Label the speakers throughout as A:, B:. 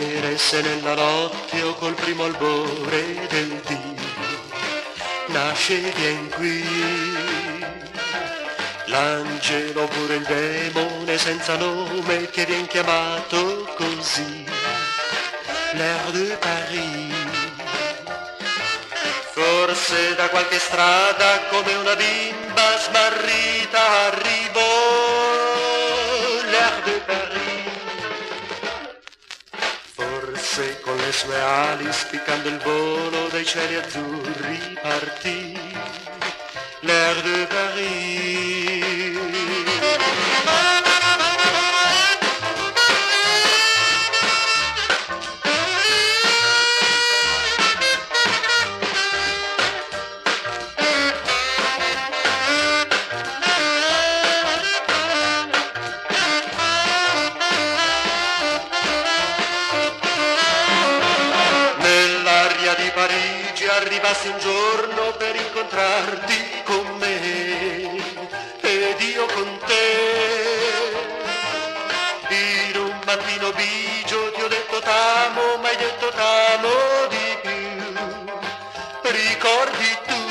A: vedere se nella notte o col primo albore del dì nasce e vien qui l'angelo oppure il demone senza nome che vien chiamato così, l'air de Paris. Forse da qualche strada come una bimba smarrita arrivò l'air de Paris. Forse con le sue ali spiccando il volo dai cieli azzurri partì l'air de Paris. Di Parigi arrivassi un giorno per incontrarti con me ed io con te. In un mattino bigio ti ho detto t'amo, ma hai detto t'amo di più. Ricordi tu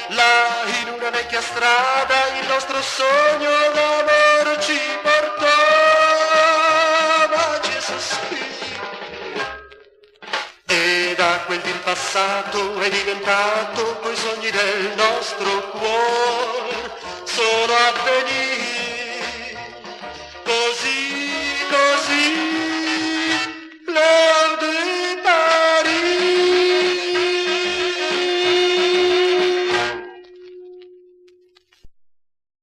A: là in una vecchia strada il nostro sogno d'amor ci portò, baci e sospiri. E da quel del passato è diventato coi sogni del nostro cuore solo avvenire.